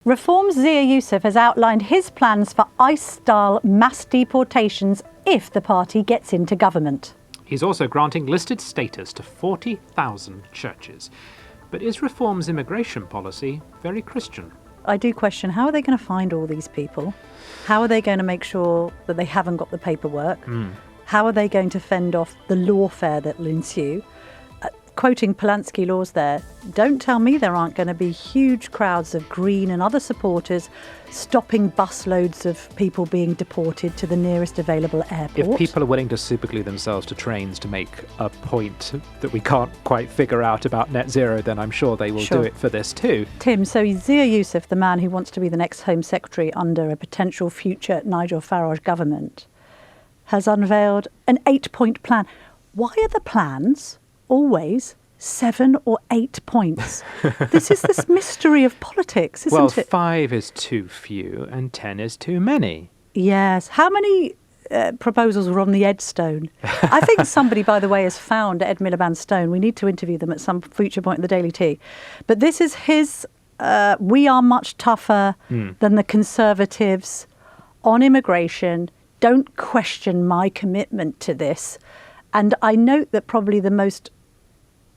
Reform's Zia Yusuf has outlined his plans for ICE-style mass deportations if the party gets into government. He's also granting listed status to 40,000 churches. But is Reform's immigration policy very Christian? I do question, how are they going to find all these people? How are they going to make sure that they haven't got the paperwork? How are they going to fend off the lawfare that will ensue? Quoting Polanski laws there, don't tell me there aren't going to be huge crowds of Green and other supporters stopping busloads of people being deported to the nearest available airport. If people are willing to superglue themselves to trains to make a point that we can't quite figure out about net zero, then I'm sure they will do it for this too. Tim, so Zia Yusuf, the man who wants to be the next Home Secretary under a potential future Nigel Farage government, has unveiled an 8-point plan. Why are the plans always 7 or 8 points? This is this mystery of politics, isn't it? Well, 5 is too few and 10 is too many. Yes. How many proposals were on the Ed Stone? I think somebody, by the way, has found Ed Miliband Stone. We need to interview them at some future point in the Daily Tea. But this is his, we are much tougher than the Conservatives on immigration. Don't question my commitment to this. And I note that probably the most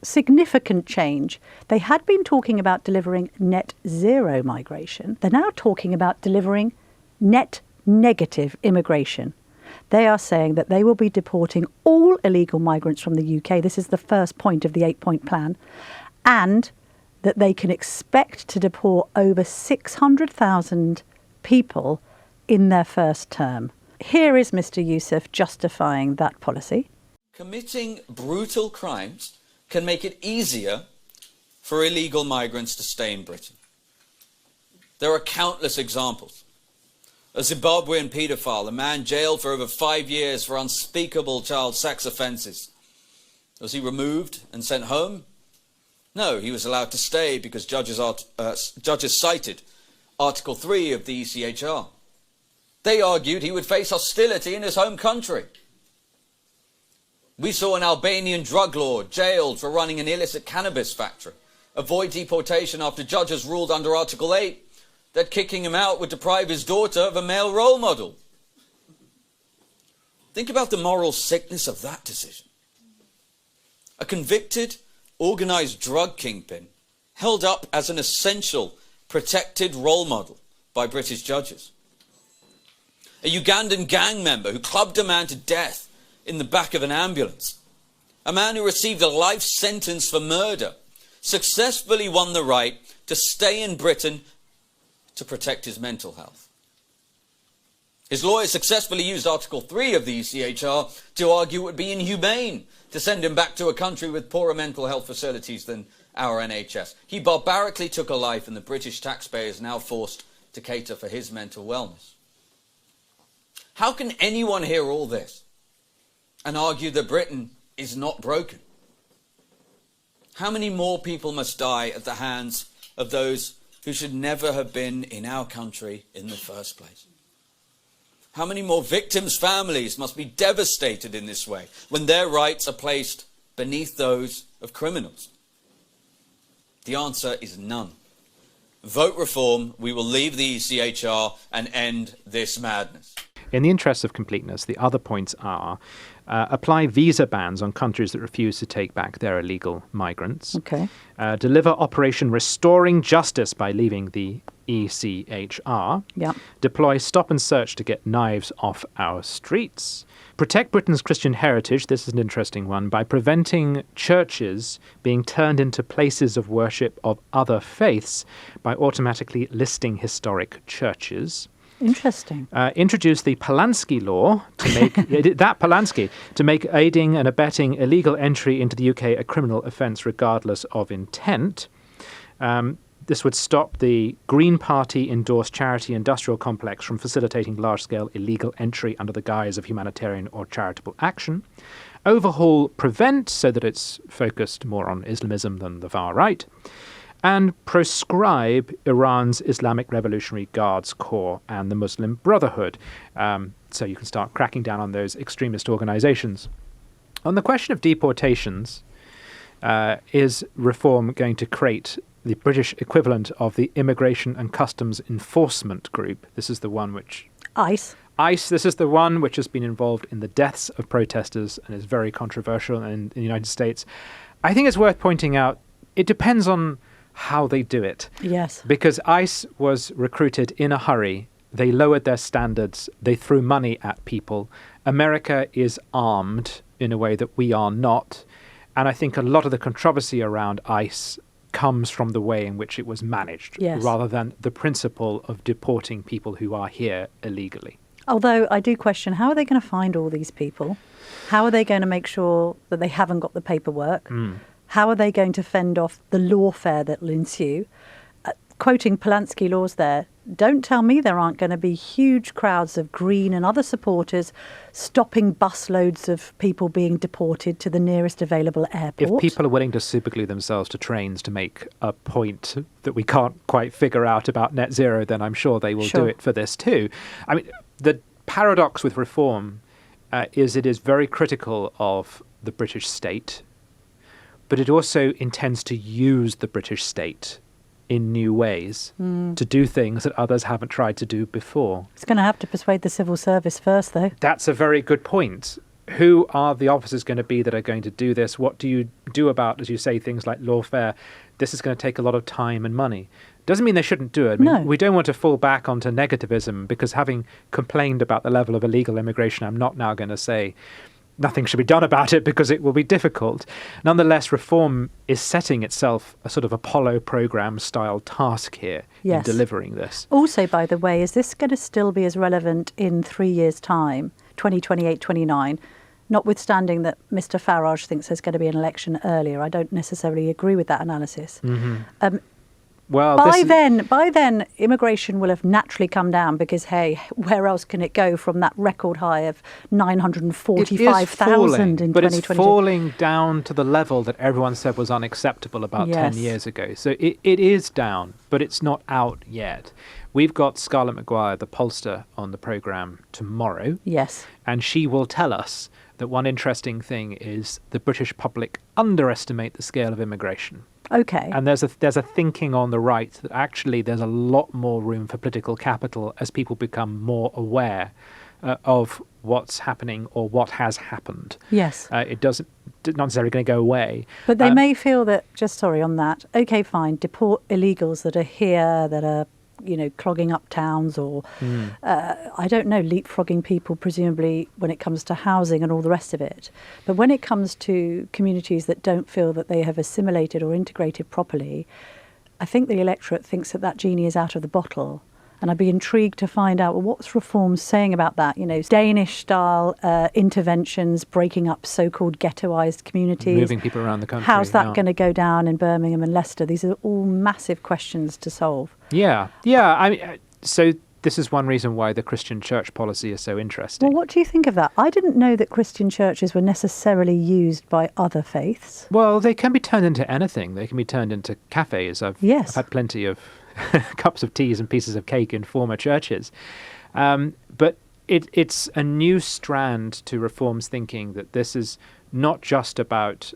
significant change, they had been talking about delivering net zero migration. They're now talking about delivering net negative immigration. They are saying that they will be deporting all illegal migrants from the UK. This is the first point of the 8-point plan. And that they can expect to deport over 600,000 people in their first term. Here is Mr. Yusuf justifying that policy. Committing brutal crimes can make it easier for illegal migrants to stay in Britain. There are countless examples. A Zimbabwean paedophile, a man jailed for over 5 years for unspeakable child sex offences. Was he removed and sent home? No, he was allowed to stay because judges cited Article 3 of the ECHR. They argued he would face hostility in his home country. We saw an Albanian drug lord jailed for running an illicit cannabis factory avoid deportation after judges ruled under Article 8 that kicking him out would deprive his daughter of a male role model. Think about the moral sickness of that decision. A convicted, organised drug kingpin held up as an essential, protected role model by British judges. A Ugandan gang member who clubbed a man to death in the back of an ambulance. A man who received a life sentence for murder successfully won the right to stay in Britain to protect his mental health. His lawyers successfully used Article 3 of the ECHR to argue it would be inhumane to send him back to a country with poorer mental health facilities than our NHS. He barbarically took a life and the British taxpayer is now forced to cater for his mental wellness. How can anyone hear all this and argue that Britain is not broken? How many more people must die at the hands of those who should never have been in our country in the first place? How many more victims' families must be devastated in this way when their rights are placed beneath those of criminals? The answer is none. Vote Reform, we will leave the ECHR and end this madness. In the interest of completeness, the other points are apply visa bans on countries that refuse to take back their illegal migrants. Okay. Deliver Operation Restoring Justice by leaving the ECHR. Yep. Deploy stop and search to get knives off our streets. Protect Britain's Christian heritage, this is an interesting one, by preventing churches being turned into places of worship of other faiths by automatically listing historic churches. Interesting. Introduce the Polanski law to make aiding and abetting illegal entry into the UK a criminal offence regardless of intent. This would stop the Green Party-endorsed charity industrial complex from facilitating large-scale illegal entry under the guise of humanitarian or charitable action. Overhaul Prevent so that it's focused more on Islamism than the far right. And proscribe Iran's Islamic Revolutionary Guards Corps and the Muslim Brotherhood. So you can start cracking down on those extremist organizations. On the question of deportations, is reform going to create the British equivalent of the Immigration and Customs Enforcement Group. This is the one which... ICE. ICE, this is the one which has been involved in the deaths of protesters and is very controversial in the United States. I think it's worth pointing out, it depends on how they do it. Yes. Because ICE was recruited in a hurry. They lowered their standards. They threw money at people. America is armed in a way that we are not. And I think a lot of the controversy around ICE comes from the way in which it was managed, rather than the principle of deporting people who are here illegally. Although I do question, how are they going to find all these people? How are they going to make sure that they haven't got the paperwork? How are they going to fend off the lawfare that will ensue? Quoting Polanski laws there, don't tell me there aren't going to be huge crowds of Green and other supporters stopping busloads of people being deported to the nearest available airport. If people are willing to superglue themselves to trains to make a point that we can't quite figure out about net zero, then I'm sure they will do it for this too. I mean, the paradox with reform is it is very critical of the British state, but it also intends to use the British state in new ways to do things that others haven't tried to do before. It's going to have to persuade the civil service first, though. That's a very good point. Who are the officers going to be that are going to do this? What do you do about, as you say, things like lawfare? This is going to take a lot of time and money. Doesn't mean they shouldn't do it. I mean, we don't want to fall back onto negativism, because having complained about the level of illegal immigration, I'm not now going to say nothing should be done about it, because it will be difficult. Nonetheless, reform is setting itself a sort of Apollo program style task here in delivering this. Also, by the way, is this going to still be as relevant in 3 years' time, 2028, 29, notwithstanding that Mr. Farage thinks there's going to be an election earlier? I don't necessarily agree with that analysis. Well, by then, immigration will have naturally come down, because, hey, where else can it go from that record high of 945,000 in 2022? But it's falling down to the level that everyone said was unacceptable about 10 years ago. So it is down, but it's not out yet. We've got Scarlett Maguire, the pollster, on the programme tomorrow. Yes. And she will tell us that one interesting thing is the British public underestimate the scale of immigration. Okay. And there's a thinking on the right that actually there's a lot more room for political capital as people become more aware of what's happening or what has happened. Yes. It doesn't not necessarily going to go away. But they may feel that, on that, okay, fine, deport illegals that are here, that are, clogging up towns, or, I don't know, leapfrogging people, presumably, when it comes to housing and all the rest of it. But when it comes to communities that don't feel that they have assimilated or integrated properly, I think the electorate thinks that genie is out of the bottle. And I'd be intrigued to find out, what's reform saying about that? Danish-style interventions, breaking up so-called ghettoised communities. Moving people around the country. How's that going to go down in Birmingham and Leicester? These are all massive questions to solve. Yeah. So this is one reason why the Christian church policy is so interesting. Well, what do you think of that? I didn't know that Christian churches were necessarily used by other faiths. Well, they can be turned into anything. They can be turned into cafes. I've had plenty of cups of teas and pieces of cake in former churches. But it's a new strand to reform's thinking that this is not just about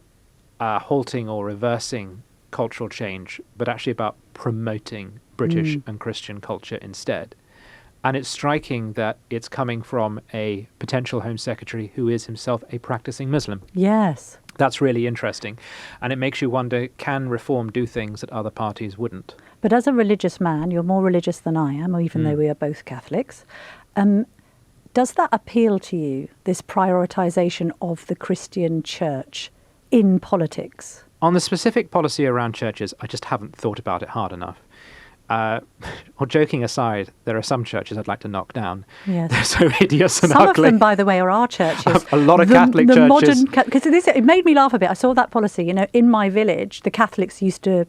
halting or reversing cultural change, but actually about promoting British and Christian culture instead. And it's striking that it's coming from a potential Home Secretary who is himself a practicing Muslim. Yes. That's really interesting. And it makes you wonder, can reform do things that other parties wouldn't? But as a religious man, you're more religious than I am, even though we are both Catholics. Does that appeal to you, this prioritisation of the Christian church in politics? On the specific policy around churches, I just haven't thought about it hard enough. Or joking aside, there are some churches I'd like to knock down. Yes. They're so hideous and some ugly. Some of them, by the way, are our churches. A lot of Catholic churches. Because it made me laugh a bit. I saw that policy. In my village, the Catholics used to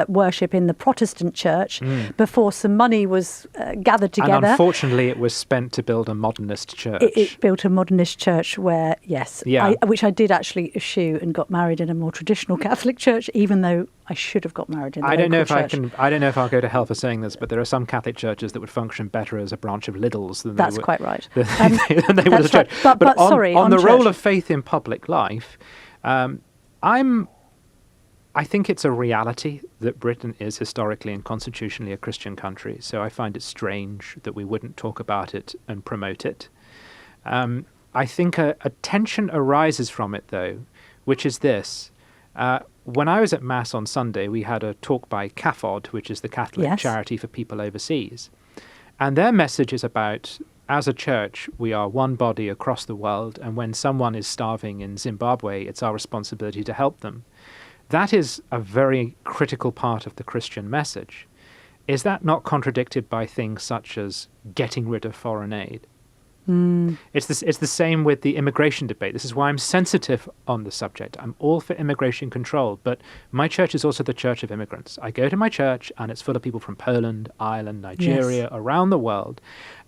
worship in the Protestant church before some money was gathered together. And unfortunately, it was spent to build a modernist church. It built a modernist church where, which I did actually eschew and got married in a more traditional Catholic church, even though I should have got married in the local church. I don't know if I'll go to hell for saying this, but there are some Catholic churches that would function better as a branch of Lidl's than That's quite right. than they would as a church. Right. But on the role of faith in public life, I think it's a reality that Britain is historically and constitutionally a Christian country. So I find it strange that we wouldn't talk about it and promote it. I think a tension arises from it, though, which is this. When I was at Mass on Sunday, we had a talk by CAFOD, which is the Catholic Charity for People Overseas. And their message is about, as a church, we are one body across the world, and when someone is starving in Zimbabwe, it's our responsibility to help them. That is a very critical part of the Christian message. Is that not contradicted by things such as getting rid of foreign aid? It's the same with the immigration debate. This is why I'm sensitive on the subject. I'm all for immigration control, but my church is also the church of immigrants. I go to my church and it's full of people from Poland, Ireland, Nigeria, around the world.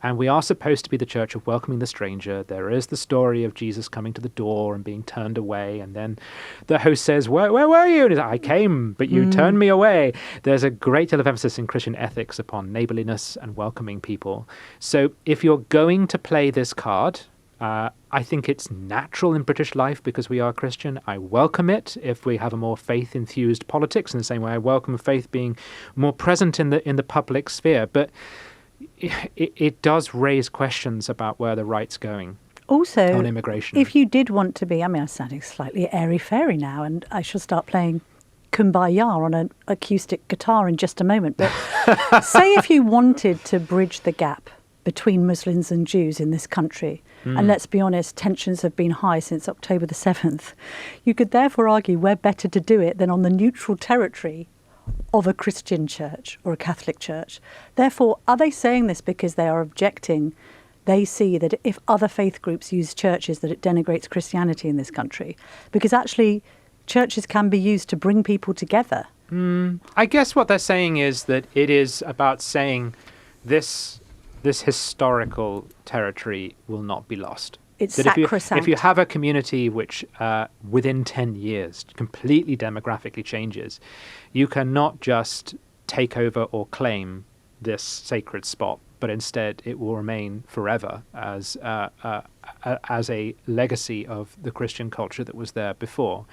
And we are supposed to be the church of welcoming the stranger. There is the story of Jesus coming to the door and being turned away. And then the host says, where were you? And he's like, I came, but you turned me away. There's a great deal of emphasis in Christian ethics upon neighborliness and welcoming people. So if you're going to play this card, I think it's natural in British life because we are Christian. I welcome it if we have a more faith-infused politics, in the same way I welcome faith being more present in the public sphere. But it does raise questions about where the right's going. Also, on immigration. If you did want to be, I'm sounding slightly airy-fairy now, and I shall start playing Kumbaya on an acoustic guitar in just a moment. But say if you wanted to bridge the gap between Muslims and Jews in this country, and let's be honest, tensions have been high since October the 7th, you could therefore argue where better to do it than on the neutral territory of a Christian church or a Catholic church. Therefore, are they saying this because they are objecting? They see that if other faith groups use churches, that it denigrates Christianity in this country. Because actually, churches can be used to bring people together. I guess what they're saying is that it is about saying this historical territory will not be lost. It's that sacrosanct. If you have a community which within 10 years completely demographically changes, you cannot just take over or claim this sacred spot, but instead it will remain forever as a legacy of the Christian culture that was there before.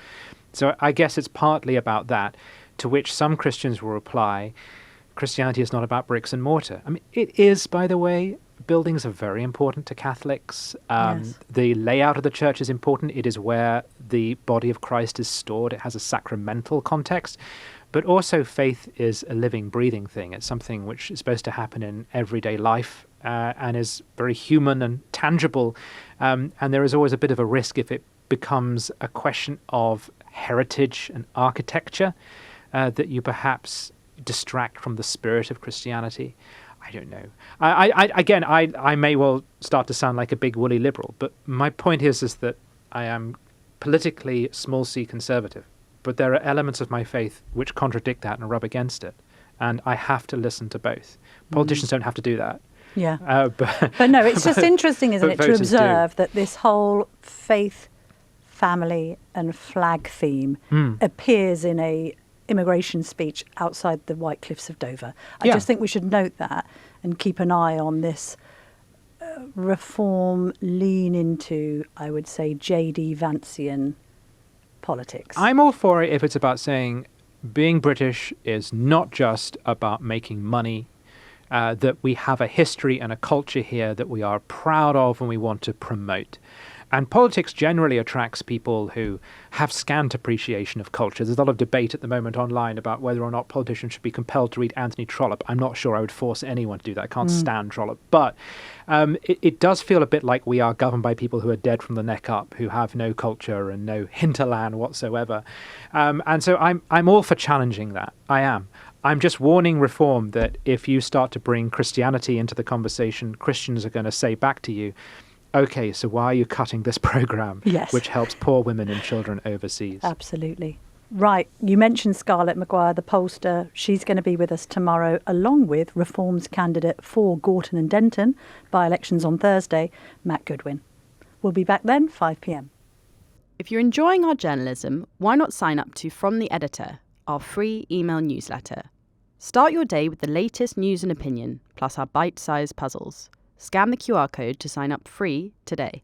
So I guess it's partly about that, to which some Christians will reply, Christianity is not about bricks and mortar. I mean, it is, by the way. Buildings are very important to Catholics. The layout of the church is important. It is where the body of Christ is stored. It has a sacramental context. But also faith is a living, breathing thing. It's something which is supposed to happen in everyday life and is very human and tangible. And there is always a bit of a risk if it becomes a question of heritage and architecture that you perhaps distract from the spirit of Christianity. I don't know. I may well start to sound like a big woolly liberal, but my point is that I am politically small c conservative, but there are elements of my faith which contradict that and rub against it, and I have to listen to both. Politicians don't have to do that. Yeah. But no, it's just interesting, isn't it, to observe that this whole faith, family and flag theme appears in a immigration speech outside the White Cliffs of Dover. I just think we should note that and keep an eye on this reform lean into, I would say, J.D. Vancian politics. I'm all for it if it's about saying being British is not just about making money, that we have a history and a culture here that we are proud of and we want to promote. And politics generally attracts people who have scant appreciation of culture. There's a lot of debate at the moment online about whether or not politicians should be compelled to read Anthony Trollope. I'm not sure I would force anyone to do that. I can't stand Trollope. But it does feel a bit like we are governed by people who are dead from the neck up, who have no culture and no hinterland whatsoever. And so I'm all for challenging that. I am. I'm just warning Reform that if you start to bring Christianity into the conversation, Christians are going to say back to you, okay, so why are you cutting this program, which helps poor women and children overseas? Absolutely. Right. You mentioned Scarlett Maguire, the pollster. She's going to be with us tomorrow, along with Reform's candidate for Gorton and Denton, by-elections on Thursday, Matt Goodwin. We'll be back then, 5 p.m. If you're enjoying our journalism, why not sign up to From the Editor, our free email newsletter? Start your day with the latest news and opinion, plus our bite-sized puzzles. Scan the QR code to sign up free today.